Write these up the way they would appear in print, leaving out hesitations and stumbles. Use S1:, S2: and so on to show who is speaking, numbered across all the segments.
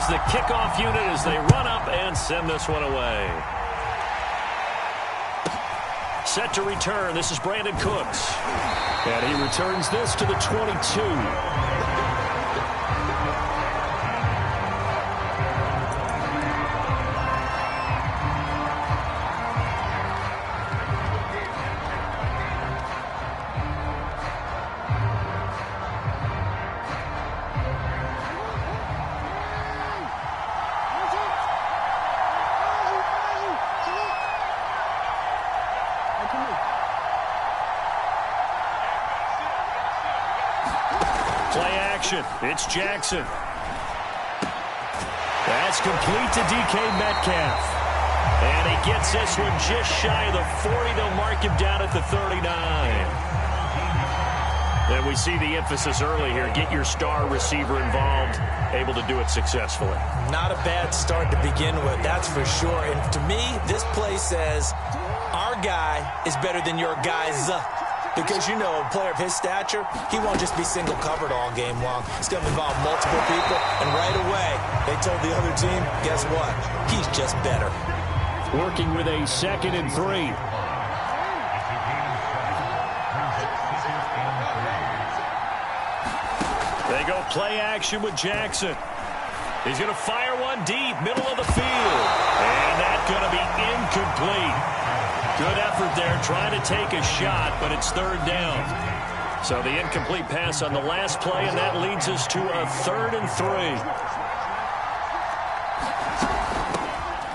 S1: is the kickoff unit as they run up and send this one away. Set to return. This is Brandon Cooks. And he returns this to the 22. Play action. It's Jackson. That's complete to DK Metcalf. And he gets this one just shy of the 40. They'll mark him down at the 39. And we see the emphasis early here. Get your star receiver involved. Able to do it successfully.
S2: Not a bad start to begin with, that's for sure. And to me, this play says our guy is better than your guy's. Because, you know, a player of his stature, he won't just be single covered all game long. It's going to involve multiple people. And right away, they told the other team, guess what? He's just better.
S1: Working with a 2nd and 3. They go play action with Jackson. He's going to fire one deep, middle of the field. And that's going to be incomplete. Good effort there, trying to take a shot, but it's 3rd down. So the incomplete pass on the last play, and that leads us to a 3rd and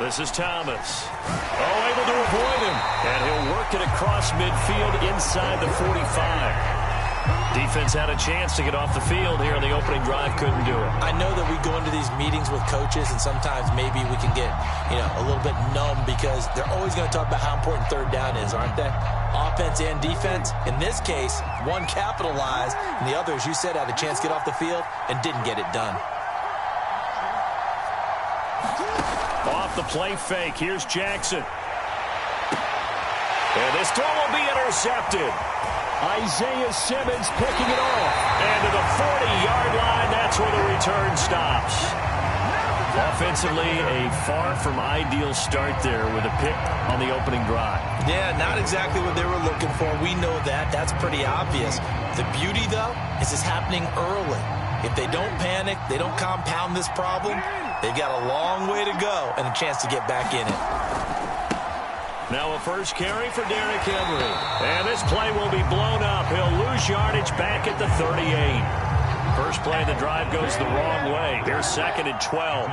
S1: 3. This is Thomas. Oh, able to avoid him. And he'll work it across midfield inside the 45. Defense had a chance to get off the field here on the opening drive, couldn't do it.
S2: I know that we go into these meetings with coaches, and sometimes maybe we can get, a little bit numb because they're always going to talk about how important 3rd down is, aren't they? Offense and defense. In this case, one capitalized, and the other, as you said, had a chance to get off the field and didn't get it done.
S1: Off the play fake, here's Jackson. And this throw will be intercepted. Isaiah Simmons picking it off. And to the 40-yard line, that's where the return stops. Offensively, a far from ideal start there with a pick on the opening drive.
S2: Yeah, not exactly what they were looking for. We know that. That's pretty obvious. The beauty, though, is it's happening early. If they don't panic, they don't compound this problem, they've got a long way to go and a chance to get back in it.
S1: Now a first carry for Derrick Henry. And this play will be blown up. He'll lose yardage back at the 38. First play of the drive goes the wrong way. Here's 2nd and 12.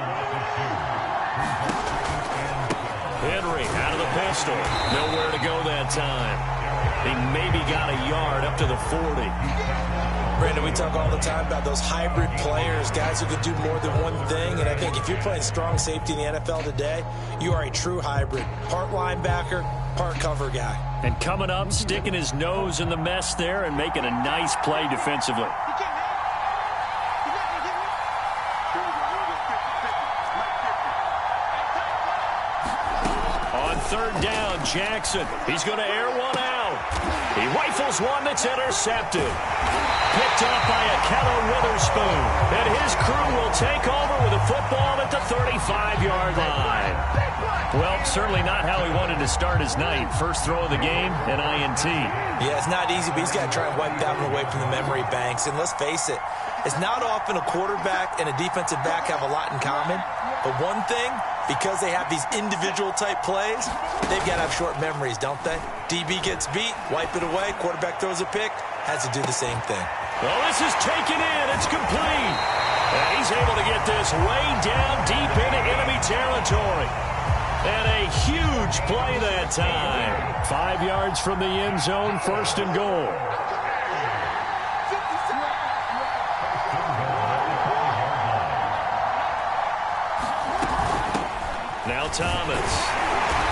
S1: Henry out of the pistol. Nowhere to go that time. He maybe got a yard up to the 40.
S2: Brandon, we talk all the time about those hybrid players, guys who can do more than one thing. And I think if you're playing strong safety in the NFL today, you are a true hybrid. Part linebacker, part cover guy.
S1: And coming up, sticking his nose in the mess there and making a nice play defensively. On 3rd down, Jackson. He's going to air one out. He rifles one that's intercepted. Picked up by Akello Witherspoon. And his crew will take over with a football at the 35-yard line. Well, certainly not how he wanted to start his night. First throw of the game, an INT.
S2: Yeah, it's not easy, but he's got to try and wipe that one away from the memory banks. And let's face it, it's not often a quarterback and a defensive back have a lot in common. But one thing, because they have these individual type plays, they've got to have short memories, don't they? DB gets beat, wipe it away, quarterback throws a pick, has to do the same thing.
S1: Well, this is taken in. It's complete. And he's able to get this way down deep into enemy territory. And a huge play that time. 5 yards from the end zone, 1st and goal. Now Thomas.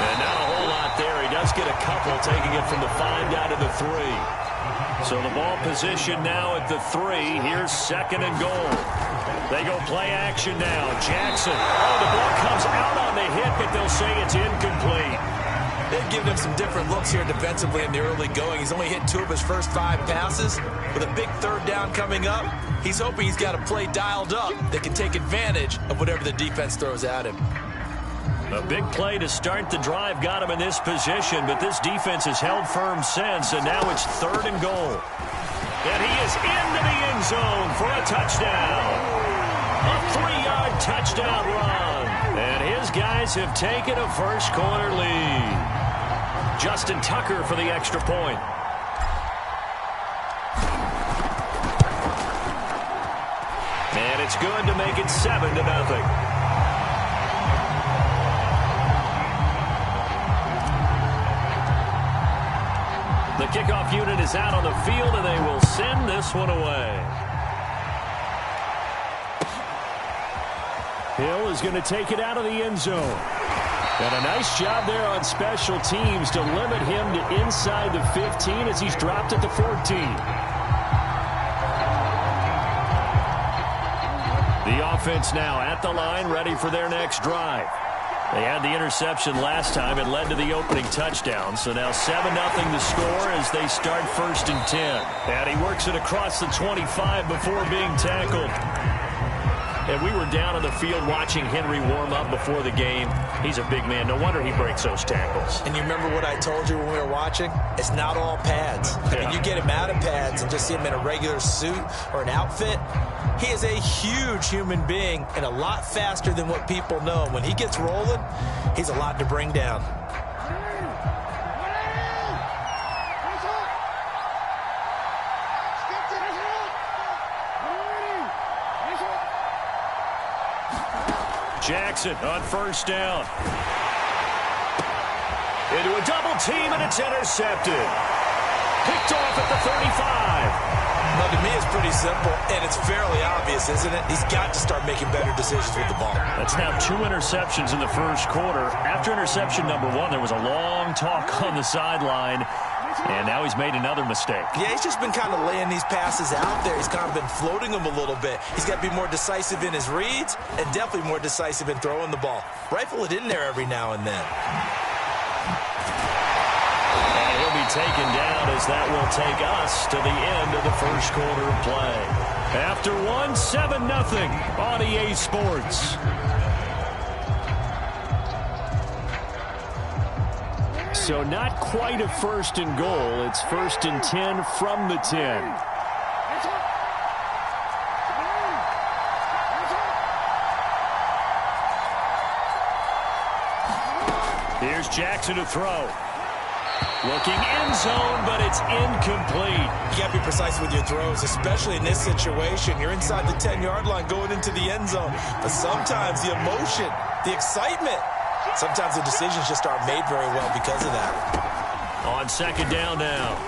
S1: And not a whole lot there. He does get a couple, taking it from the 5 down to the 3. So the ball position now at the 3. Here's 2nd and goal. They go play action now. Jackson. Oh, the ball comes out on the hit, but they'll say it's incomplete.
S2: They've given him some different looks here defensively in the early going. He's only hit 2 of his first 5 passes. With a big third down coming up, he's hoping he's got a play dialed up that can take advantage of whatever the defense throws at him.
S1: A big play to start the drive got him in this position, but this defense has held firm since, and now it's 3rd and goal. And he is into the end zone for a touchdown. A 3-yard touchdown run. And his guys have taken a first-quarter lead. Justin Tucker for the extra point. And it's good to make it 7-0. The kickoff unit is out on the field, and they will send this one away. Hill is going to take it out of the end zone. And a nice job there on special teams to limit him to inside the 15 as he's dropped at the 14. The offense now at the line, ready for their next drive. They had the interception last time. It led to the opening touchdown. So now 7-0 the score as they start 1st and 10. And he works it across the 25 before being tackled. And we were down on the field watching Henry warm up before the game. He's a big man. No wonder he breaks those tackles.
S2: And you remember what I told you when we were watching? It's not all pads. I mean, you get him out of pads and just see him in a regular suit or an outfit. He is a huge human being and a lot faster than what people know. When he gets rolling, he's a lot to bring down.
S1: Jackson on 1st down. Into a double team, and it's intercepted. Picked off at the 35.
S2: Now, to me, it's pretty simple, and it's fairly obvious, isn't it? He's got to start making better decisions with the ball.
S1: That's now 2 interceptions in the first quarter. After interception number 1, there was a long talk on the sideline, and now he's made another mistake.
S2: Yeah, he's just been kind of laying these passes out there. He's kind of been floating them a little bit. He's got to be more decisive in his reads and definitely more decisive in throwing the ball. Rifle it in there every now and then.
S1: Be taken down as that will take us to the end of the first quarter of play. After 1, 7-0 on EA Sports. So not quite a 1st and goal. It's 1st and 10 from the 10. Here's Jackson to throw. Looking end zone, but it's incomplete.
S2: You got to be precise with your throws, especially in this situation. You're inside the 10-yard line going into the end zone. But sometimes the emotion, the excitement, sometimes the decisions just aren't made very well because of that.
S1: On 2nd down now,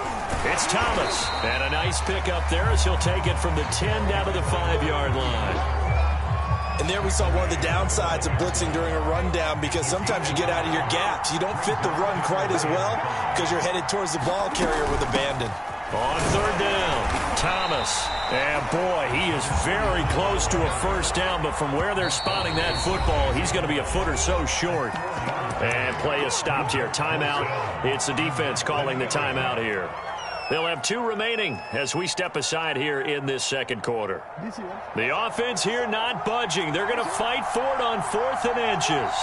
S1: it's Thomas. And a nice pick up there as he'll take it from the 10 down to the 5-yard line.
S2: And there we saw one of the downsides of blitzing during a rundown, because sometimes you get out of your gaps. You don't fit the run quite as well because you're headed towards the ball carrier with abandon.
S1: On 3rd down, Thomas. And boy, he is very close to a 1st down, but from where they're spotting that football, he's going to be a foot or so short. And play is stopped here. Timeout. It's the defense calling the timeout here. They'll have 2 remaining as we step aside here in this 2nd quarter. The offense here not budging. They're going to fight for it on 4th and inches.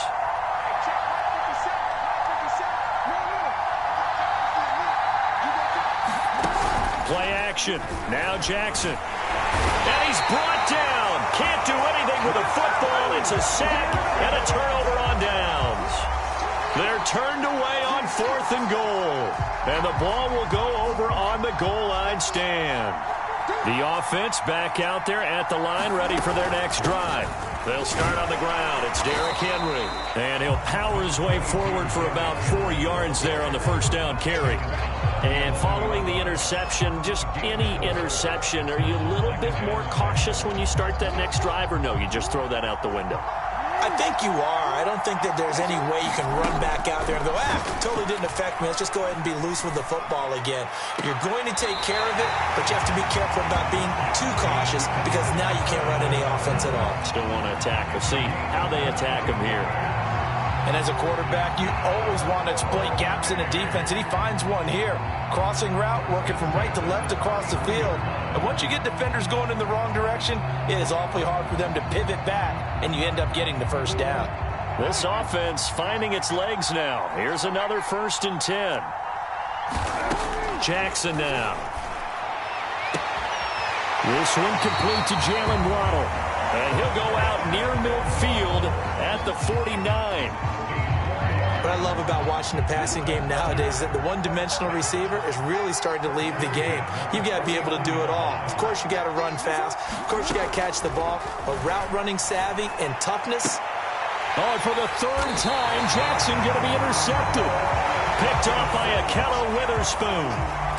S1: Play action. Now Jackson. And he's brought down. Can't do anything with a football. It's a sack and a turnover on downs. They're turned away on 4th and goal. And the ball will go over on the goal line stand. The offense back out there at the line, ready for their next drive. They'll start on the ground. It's Derrick Henry. And he'll power his way forward for about 4 yards there on the 1st down carry. And following the interception, just any interception, are you a little bit more cautious when you start that next drive, or no, you just throw that out the window?
S2: I think you are. I don't think that there's any way you can run back out there and go, totally didn't affect me. Let's just go ahead and be loose with the football again. You're going to take care of it, but you have to be careful about being too cautious, because now you can't run any offense at all.
S1: Still want to attack. We'll see how they attack him here.
S2: And as a quarterback, you always want to exploit gaps in the defense, and he finds one here. Crossing route, working from right to left across the field. And once you get defenders going in the wrong direction, it is awfully hard for them to pivot back, and you end up getting the first down.
S1: This offense finding its legs now. Here's another 1st and 10. Jackson now. This one complete to Jalen Waddle. And he'll go out near midfield at the 49.
S2: What I love about watching the passing game nowadays is that the one-dimensional receiver is really starting to leave the game. You've got to be able to do it all. Of course, you got to run fast. Of course, you got to catch the ball. But route running savvy and toughness.
S1: Oh, and for the 3rd time, Jackson going to be intercepted. Picked off by Akello Witherspoon.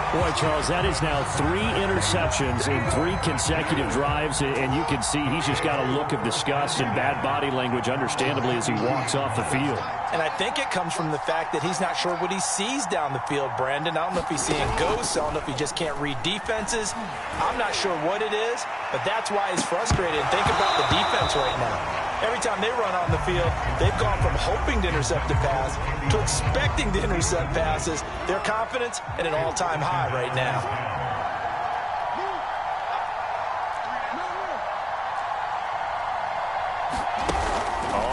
S1: Boy, Charles, that is now 3 interceptions in 3 consecutive drives, and you can see he's just got a look of disgust and bad body language, understandably, as he walks off the field.
S2: And I think it comes from the fact that he's not sure what he sees down the field, Brandon. I don't know if he's seeing ghosts. I don't know if he just can't read defenses. I'm not sure what it is, but that's why he's frustrated. Think about the defense right now. Every time they run on the field, they've gone from hoping to intercept a pass to expecting to intercept passes. Their confidence at an all-time high right now.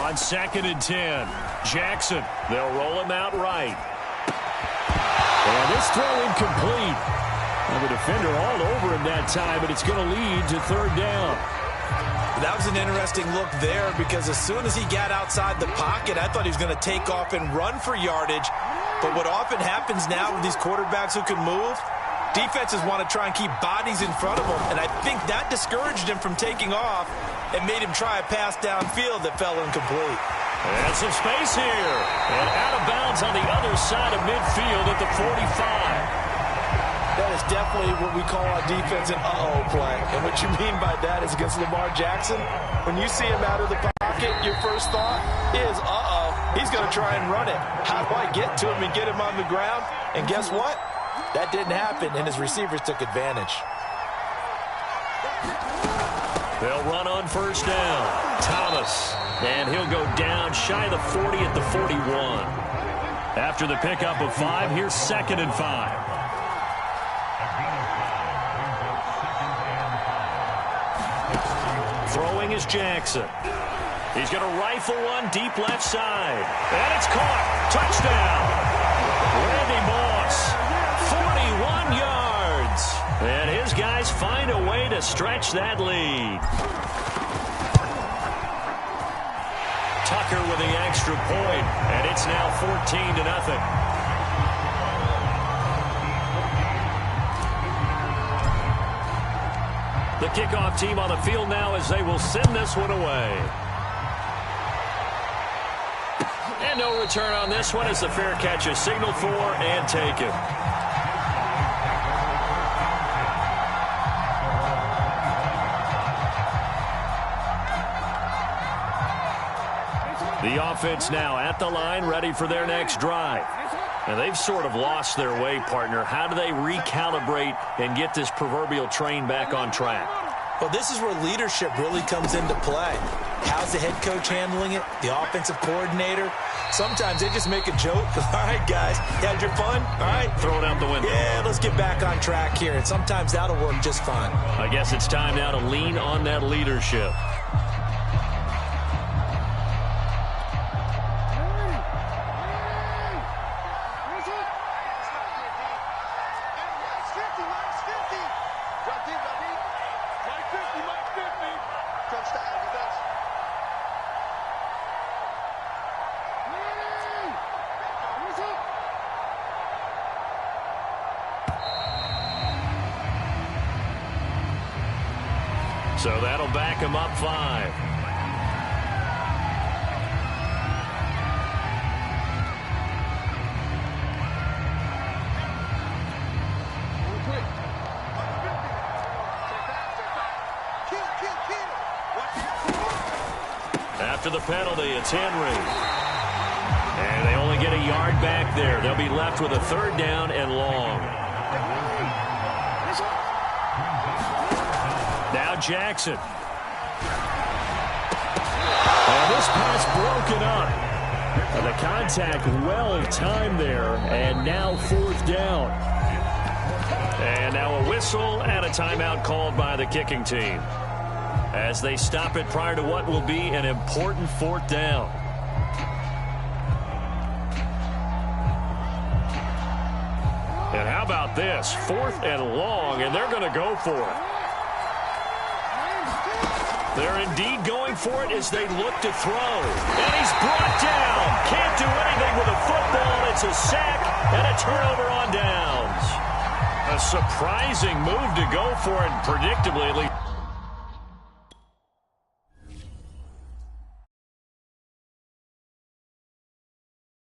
S1: On 2nd and 10, Jackson. They'll roll him out right. And this throw incomplete. Well, the defender all over him that time, but it's going to lead to 3rd down.
S2: That was an interesting look there because as soon as he got outside the pocket, I thought he was going to take off and run for yardage. But what often happens now with these quarterbacks who can move, defenses want to try and keep bodies in front of them. And I think that discouraged him from taking off and made him try a pass downfield that fell incomplete.
S1: And some space here. And out of bounds on the other side of midfield at the 45.
S2: That is definitely what we call on defense an uh-oh play. And what you mean by that is against Lamar Jackson, when you see him out of the pocket, your first thought is, uh-oh, he's going to try and run it. How do I get to him and get him on the ground? And guess what? That didn't happen, and his receivers took advantage.
S1: They'll run on 1st down. Thomas. And he'll go down shy of the 40 at the 41. After the pickup of 5, here's 2nd and 5. Throwing is Jackson. He's going to rifle one deep left side. And it's caught. Touchdown. Randy Moss. 41 yards. And his guys find a way to stretch that lead. Tucker with the extra point. And it's now 14-0. The kickoff team on the field now as they will send this one away. And no return on this one as the fair catch is signaled for and taken. The offense now at the line, ready for their next drive. And they've sort of lost their way, partner. How do they recalibrate and get this proverbial train back on track?
S2: Well, this is where leadership really comes into play. How's the head coach handling it? The offensive coordinator? Sometimes they just make a joke. All right, guys, you had your fun? All right.
S1: Throw it out the window.
S2: Yeah, let's get back on track here. And sometimes that'll work just fine.
S1: I guess it's time now to lean on that leadership. So that'll back him up 5. After the penalty, it's Henry. And they only get a yard back there. They'll be left with a 3rd down and long. Now Jackson. And this pass broken up. The contact well timed there, and now fourth down. And now a whistle and a timeout called by the kicking team as they stop it prior to what will be an important fourth down. And how about this? 4th and long, and they're going to go for it. They're indeed going for it as they look to throw. And he's brought down. Can't do anything with a football. It's a sack and a turnover on downs. A surprising move to go for it, predictably at least.